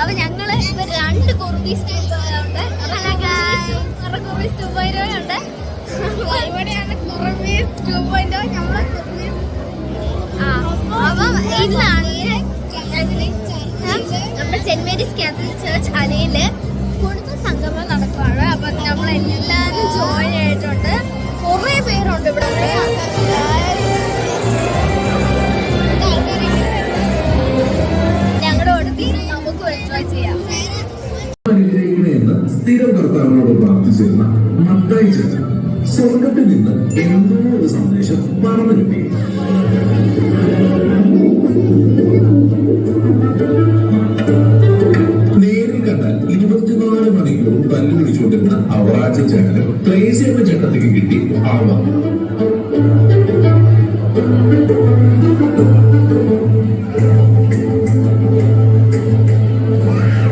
അപ്പൊ ഞങ്ങള് ഇപ്പൊ 2 കുറുബീസ് 2.0 ഉണ്ട്. ഇവിടെയാണ് കുറുബീസ് 2.0. നമ്മള് അപ്പം ഇന്നാണ് നമ്മുടെ സെന്റ് മേരീസ് കാത്തലിക് ചർച്ച് അലയില് കുടുംബ സംഗമം നടക്കുകയാണ്. അപ്പൊ നമ്മളെല്ലാരും ജോയിൻ ആയിട്ടുണ്ട്. കുറെ പേരുണ്ട് ഇവിടെ. ഞങ്ങളുടെ ഒടുക്കി നമുക്ക് എൻജോയ് ചെയ്യാം. സ്ഥിരം കർത്താവിനോട് പ്രാർത്ഥിച്ചിരുന്ന മത്തായി ചേട്ടൻ സ്വർഗത്തിൽ നിന്ന് എന്തോ ഒരു സന്ദേശം പറഞ്ഞു കിട്ടി. നേരിൽ കണ്ടാൽ 24 മണിക്കൂറും തല്ലു പിടിച്ചുകൊണ്ടിരുന്ന അവറാച്ച ചേട്ടന് ക്ലേശയുടെ ചേട്ടത്തേക്ക് കിട്ടി ആവാം.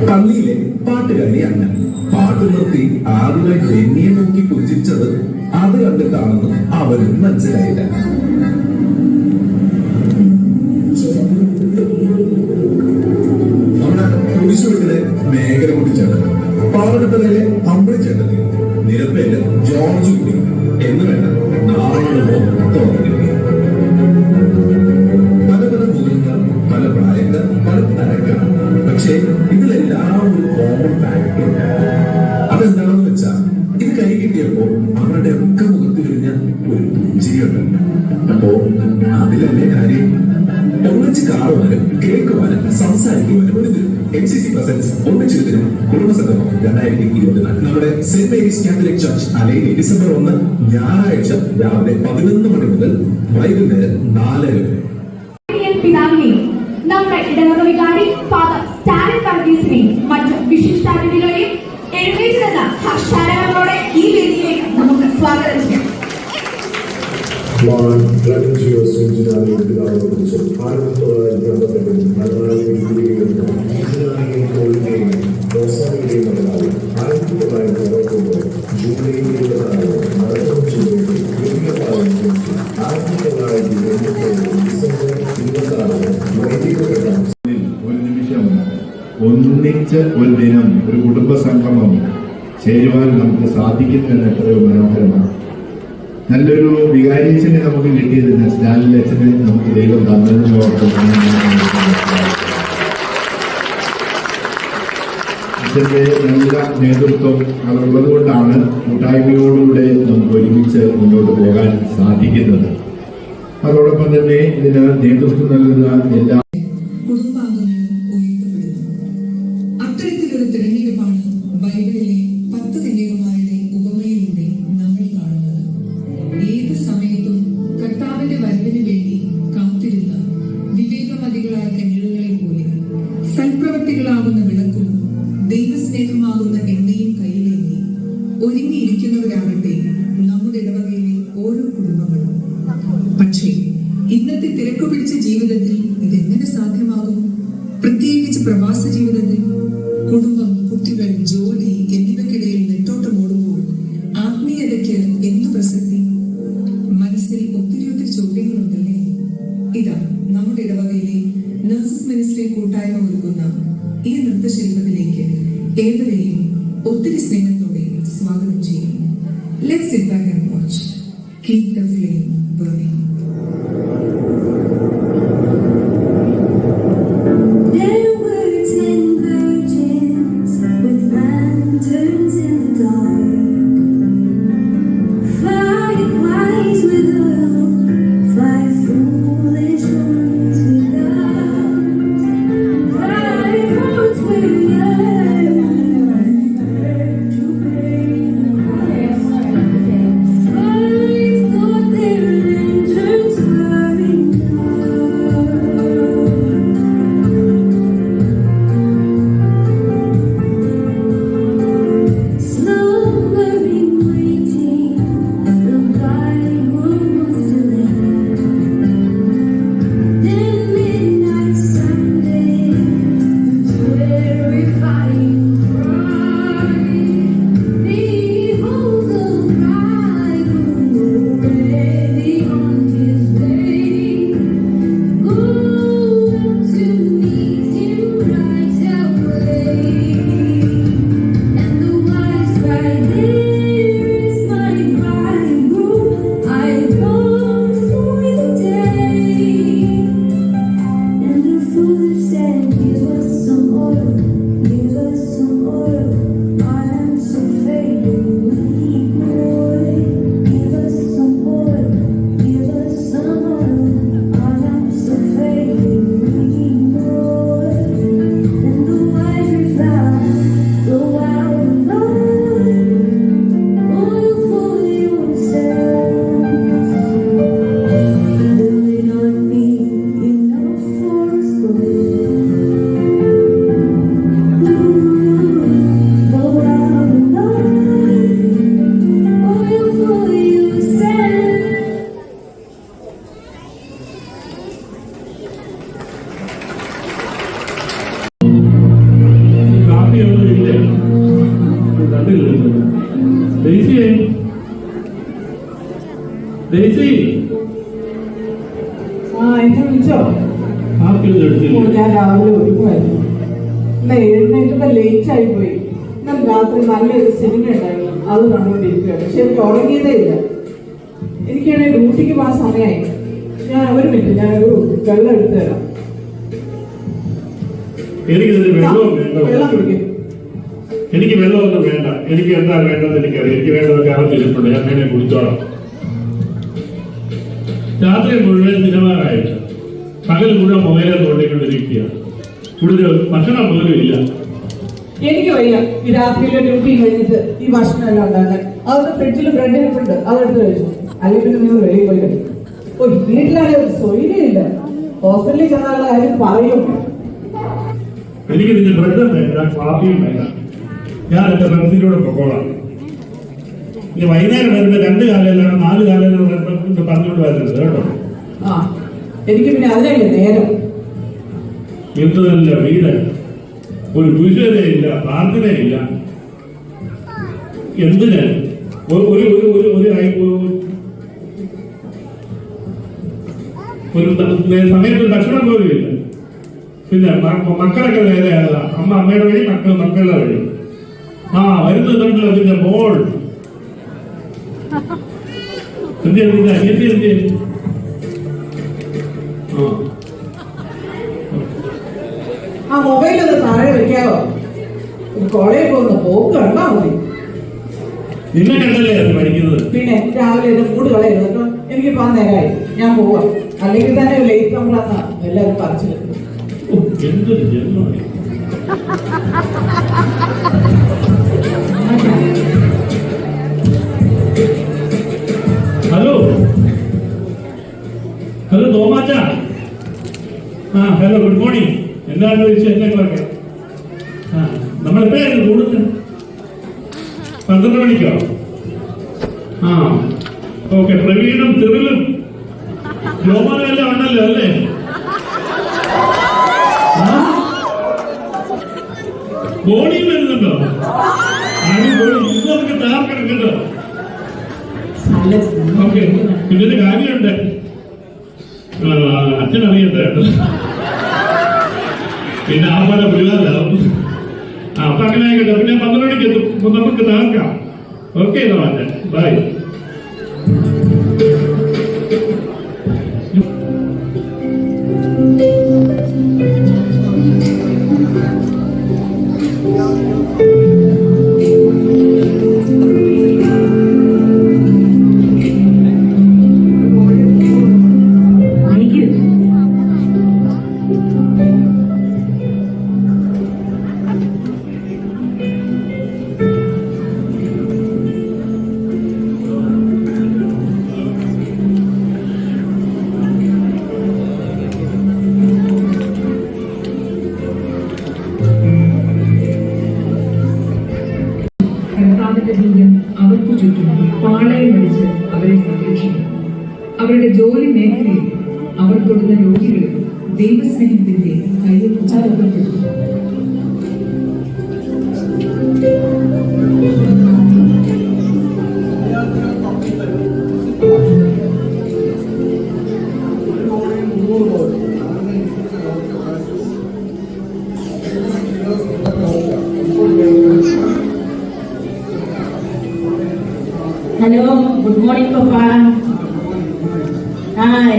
പള്ളിയിലെ പാട്ടുകാരി അന്ന പാട്ട് നിർത്തി ആദ്യമായി ജെന്നിയെ നോക്കി പുച്ഛിച്ചത് അത് കണ്ടിട്ടാണെന്ന് അവരും മനസ്സിലായില്ല. നമ്മുടെ കുരിശുവിലെ മേഖല കുട്ടിച്ചേട്ടൻ, പാവഘട്ടത്തിലെ അമ്പിളി ചേട്ടത്തി, നിരപ്പേല് ജോർജ് കുട്ടി എന്ന് വേണ്ട 4 തോന്നില്ല. പല പല മുഖങ്ങൾ, പല പ്രായക്കാർ, പല തരക്കാർ. പക്ഷേ ഇതിലെല്ലാം ഒരു കോമൺ ഫാക്ടർ ഉണ്ട്. അതെന്താണെന്ന് വെച്ചാൽ ഇത് കൈ കിട്ടിയപ്പോൾ അവരുടെ ഒക്കെ മുഖത്ത് കഴിഞ്ഞ ഒരു പുഞ്ചിരിയുണ്ട്. അപ്പോ അതിലല്ലേ കാര്യം. ഒന്നിച്ച് കാണുവാനും കേൾക്കുവാനും സംസാരിക്കുവാനും ഒരു MCC പ്രസൻസ് ഒന്നിച്ചിരുന്നതിനും കുടുംബസംഗമം 2024 നമ്മുടെ സെന്റ് മേരീസ് കാത്തലിക് ചർച്ച് അലയിലെ ഡിസംബർ 1 ഞായറാഴ്ച രാവിലെ 11 മണി മുതൽ വൈകുന്നേരം 4 വരെ. നമ്മുടെ ഇടവക വികാരി ഫാദർ സ്റ്റാലിൻ വർഗീസിനെയും മറ്റു വിശിഷ്ടാതിഥികളെയും എഴുന്നേറ്റുന്ന ഹർഷാരവങ്ങളോടെ ഈ വേദിയിലേക്ക് നമുക്ക് സ്വാഗതം ചെയ്യാം. ഒന്നിച്ച് ഒരു ദിനം ഒരു കുടുംബ സംഗമം ചേരുവാൻ നമുക്ക് സാധിക്കുന്നതെന്ന് എത്രയോ മനോഹരമാണ്. നല്ലൊരു വികാരിയച്ഛനെ നമുക്ക് കിട്ടിയതിന് സ്റ്റാലിൻ അച്ഛനെ നമുക്ക് ദൈവം തന്നതിന് അച്ഛന്റെ നല്ല നേതൃത്വം അതുള്ളത് കൊണ്ടാണ് കൂട്ടായ്മയോടുകൂടെ നമുക്ക് ഒരുമിച്ച് മുന്നോട്ട് പോകാൻ സാധിക്കുന്നത്. അതോടൊപ്പം തന്നെ ഇതിന് നേതൃത്വം നൽകുന്ന എല്ലാ ബൈബിളിലെ 10 കന്യകമാരുടെ ഉപമയിലൂടെ നമ്മൾ കാണുന്നത്. ഏത് സമയത്തും കർത്താവിന്റെ വരവിന് വേണ്ടി കാത്തിരുന്ന വിവേകമതികളായ കന്യകകളെ പോലെ സൽപ്രവർത്തികളാകുന്ന വിളക്കും ദൈവസ്നേഹമാകുന്ന എണ്ണയും കയ്യിലേന്തി ഒരുങ്ങിയിരിക്കുന്നവരാകട്ടെ നമ്മുടെ ഇടവകയിലെ ഓരോ കുടുംബങ്ങളും. പക്ഷേ ഇന്നത്തെ തിരക്കു പിടിച്ച ജീവിതത്തിൽ ഇതെങ്ങനെ സാധ്യമാകും? പ്രത്യേകിച്ച് പ്രവാസ ജീവിതത്തിൽ കുടുംബം, കുട്ടികൾ, ജോലി എന്നിവയ്ക്കിടയിൽ നെട്ടോട്ടമോടുമ്പോൾ ആത്മീയതയ്ക്ക് എന്തു പ്രസക്തി? മനസ്സിൽ ഒത്തിരി ചോദ്യങ്ങളുണ്ടല്ലേ? ഇതാ നമ്മുടെ ഇടവകയിലെ നഴ്സസ് മിനിസ്ട്രി കൂട്ടായ്മ ഒരുക്കുന്ന ഈ നൃത്തശില്പത്തിലേക്ക് ഏവരെയും ഒത്തിരി സ്നേഹത്തോടെ സ്വാഗതം ചെയ്യുന്നു. Let's sit back and watch. Keep the flame burning. കണ്ടില്ല. ഡെയ്സിയെ, ഡെയ്സി എന്നെ വിളിച്ചോ? കാപ്പിയൊന്നും എടുത്തില്ല. ഞാൻ രാവിലെ ഒരുക്കുമായിരുന്നു. ഇന്ന് എഴുന്നേറ്റപ്പോ ലേറ്റ് ആയി പോയി. ഇന്നലെ രാത്രി നല്ലൊരു സിനിമ ഉണ്ടായിരുന്നു, അത് കണ്ടുകൊണ്ടിരിക്കുകയാണ്. പക്ഷെ എനിക്ക് ഉറങ്ങിയതേ ഇല്ല. എനിക്കാണെങ്കിൽ ഡ്യൂട്ടിക്ക് പോകാൻ സമയമായി. ഞാൻ ഒരു മിനിറ്റ്, ഞാനൊരു വെള്ളം എടുത്തു തരാം. എനിക്കിതിന് വെള്ളവും വെള്ളം വേണ്ട. കുടിക്കും. എനിക്ക് വെള്ളമൊന്നും വേണ്ട. എനിക്ക് എന്താ വേണ്ടതെന്ന് എനിക്കറിയാം. എനിക്ക് വേണ്ടതൊക്കെ അകത്തിരിപ്പുണ്ട്. ഞാൻ വേണേ കുടിച്ചോളാം. രാത്രി മുഴുവൻ സിനിമകളായിട്ട് പകൽ മുഴുവൻ മൊബൈലിൽ തോണ്ടിക്കൊണ്ടിരിക്കുകയാണ്. കൂടുതൽ ഭക്ഷണം പോലും ഇല്ല. എനിക്ക് വയ്യ ഈ രാത്രിയിലെ ഡ്യൂട്ടി കഴിഞ്ഞിട്ട് ഈ ഭക്ഷണം എല്ലാം ഉണ്ടാക്കാൻ. അതൊക്കെ ഫ്രിഡ്ജിൽ ബ്രെഡ് ഇരിപ്പുണ്ട്, അതെടുത്ത് കഴിച്ചു. അല്ലെങ്കിൽ പിന്നെ നിങ്ങൾ വെളിയിൽ പോയി കഴിക്കും. ഓ, വീട്ടിലാണെങ്കിൽ ഒരു സ്വൈര്യമില്ല. ഹോസ്പിറ്റലിൽ ചെന്നുള്ള കാര്യം പറയും. എനിക്ക് ഇതിന്റെ ബ്രെഡും വേണ്ട, കാപ്പിയും വേണ്ട. ഞാൻ എന്റെ ഫ്രണ്ട്സിലൂടെ പൊക്കോളാം. ഇനി വൈകുന്നേരം വരുമ്പോൾ 2 കാലയിലാണ് 4 കാലയിലാണ് പറഞ്ഞുകൊണ്ട് വരുന്നത് കേട്ടോ. ആ, എനിക്ക് പിന്നെ അതിനല്ലേ നേരം. എന്ത് നല്ല വീട്, ഒരു പൂജയില്ല, പ്രാർത്ഥനയില്ല. എന്തിന് ഒരു സമയത്ത് ഭക്ഷണം പോലും ഇല്ല. പിന്നെ മക്കളൊക്കെ നേരെയാണ്. അമ്മയുടെ വഴി, മക്കളുടെ വഴി. വരുന്നുണ്ടല്ലോ പിന്നെ മോൾ. എന്ത് അനിയത്തി ആ മൊബൈൽ ഒന്ന് താഴെ വെക്കാവോ? കോളേജിൽ പോകുന്ന പോക്ക് കണ്ടാ മതി. നിന്നെ കണ്ടല്ലേ അത് പഠിക്കുന്നത്. പിന്നെ രാവിലെ ഇത് മൂട് കളയരുത് കേട്ടോ. എനിക്ക് പോകാൻ നേരമായി, ഞാൻ പോവാം. അല്ലെങ്കിൽ തന്നെ ലേറ്റ് നമ്പറാന്ന എല്ലാവരും പറിച്ചില്ല. എന്തൊരു ജന്മമാണ്. ഹലോ ഹലോ തോമാച്ച. Hello, good morning. എന്താണ് വിശേഷങ്ങളൊക്കെ? നമ്മളെപ്പോഴായിരുന്നു കൂടുന്നത്? 12 മണിക്കോ? ഓക്കെ. പ്രവീണും സിറിലും രോമാനും എല്ലാം ഉണ്ടല്ലോ അല്ലേ? ബോണിയും വരുന്നുണ്ടോ? നമുക്ക് താർക്കണം കേട്ടോ. ഓക്കെ. ഇതിന്റെ കാര്യമുണ്ട്. അച്ഛനറിയണ്ട കേട്ടോ. പിന്നെ ആർപ്പാടെ പിള്ളേരാവും. അപ്പൊ അങ്ങനെ ആയിക്കോട്ടെ. പിന്നെ 12 മണിക്ക് എത്തും. നമുക്ക് താർക്കാം. ഓക്കെ മാറ്റ. ബൈ. കർത്താവിന്റെ ദൂതൻ അവർക്ക് ചുറ്റും പാളയം അടിച്ച് അവരെ സംരക്ഷിക്കും. അവരുടെ ജോലി മേഖലയിൽ അവർ തൊടുന്ന രോഗികൾ ദൈവസ്നേഹത്തിന്റെ കയ്യിൽ ചാരപ്പെടും. ഹലോ, ഗുഡ് മോർണിംഗ് പപ്പ.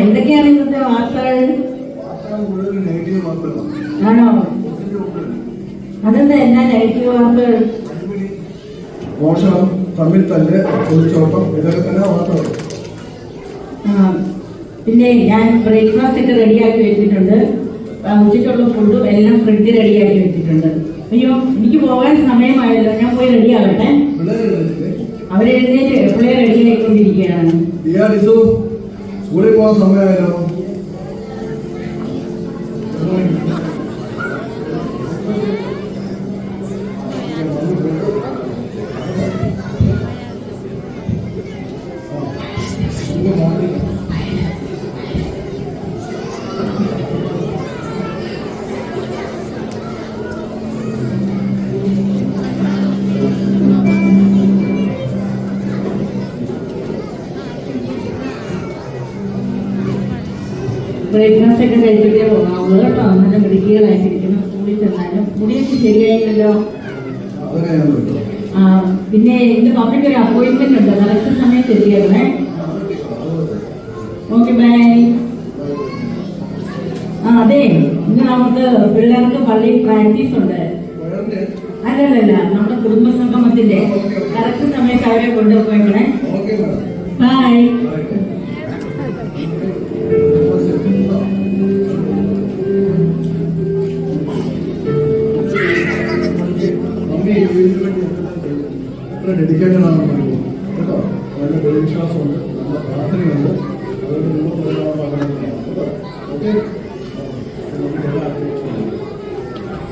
എന്തൊക്കെയാണ് ഇന്നത്തെ വാർത്തകൾ? ആണോ? അതെന്താ എന്നാ നെഗറ്റീവ് വാർത്തകൾ? മോഷണം, തമ്മിൽ തല്ല്, ഒളിച്ചോട്ടം, ഇതൊക്കെ തന്നെ വാർത്തകൾ. പിന്നെ ഞാൻ ബ്രേക്ക്ഫാസ്റ്റ് ഒക്കെ റെഡിയാക്കി വെച്ചിട്ടുണ്ട്. ഉച്ചയ്ക്കുള്ള ഫുഡും എല്ലാം ഫ്രിഡ്ജ് റെഡിയാക്കി വെച്ചിട്ടുണ്ട്. അയ്യോ, എനിക്ക് പോകാൻ സമയമായല്ലോ, ഞാൻ പോയി റെഡിയാകട്ടെ. അവരെഴുന്നേറ്റ് എപ്പോഴേ റെഡി ആയിക്കൊണ്ടിരിക്കുകയാണ്. സ്കൂളിൽ പോകാൻ സമയമായല്ലോ. ബ്രേക്ക്ഫാസ്റ്റ് ഒക്കെ കഴിച്ചിട്ടേ പോകാവുള്ളൂ കേട്ടോ. നല്ല മിടുക്കികളായിട്ടിരിക്കണം. സ്കൂളിൽ ചെന്നാലും മുടിയൊക്കെ ശരിയായില്ലല്ലോ. അതൊക്കെ ഞാൻ വിട്ടു. ആ, പിന്നെ എന്റെ പപ്പയ്ക്ക് ഒരു അപ്പോയിന്റ്മെന്റ് ഉണ്ട്. കറക്റ്റ് സമയത്ത് എത്തിയായിരുന്നേ. Okay, by. ആ, അതെ, ഇന്ന് നമുക്ക് പിള്ളേർക്ക് പള്ളിയിൽ പ്രാക്ടീസ് ഉണ്ട്. വയറിന്റെ അല്ലല്ല, നമ്മുടെ കുടുംബസംഗമത്തിന്റെ കറക്റ്റ് സമയത്ത് അവരെ കൊണ്ടുപോയിക്കണേ. Okay madam. ബൈ. നമുക്ക് ഈ വീടിന് വേണ്ടി എത്ര ഡെഡിക്കേറ്റഡ് ആണെന്ന് അറിയുമോ കേട്ടോ. നല്ല ദൈവവിശ്വാസമുണ്ട്, നല്ല പ്രാർത്ഥനയുണ്ട്. അതുകൊണ്ട് നിങ്ങൾ കേട്ടോ. ഓക്കെ, നമുക്ക് എല്ലാ അപേക്ഷയും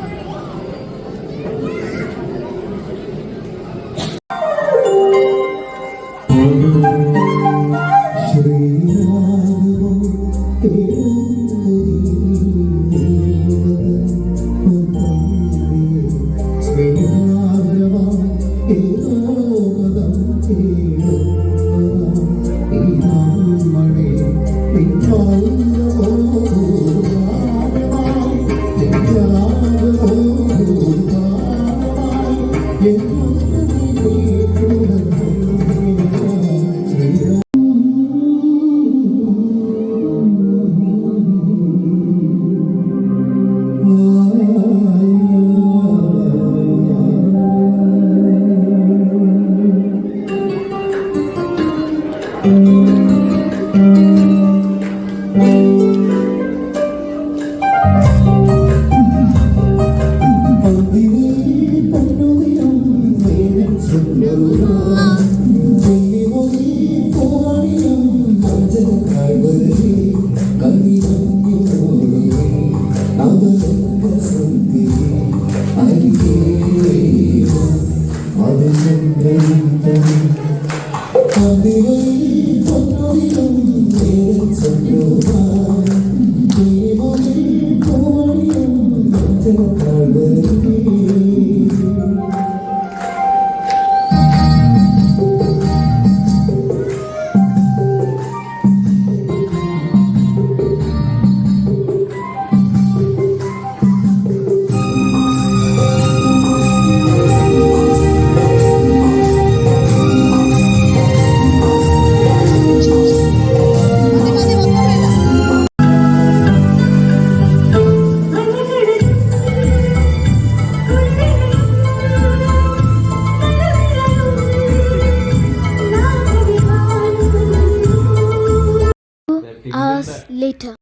Hours later.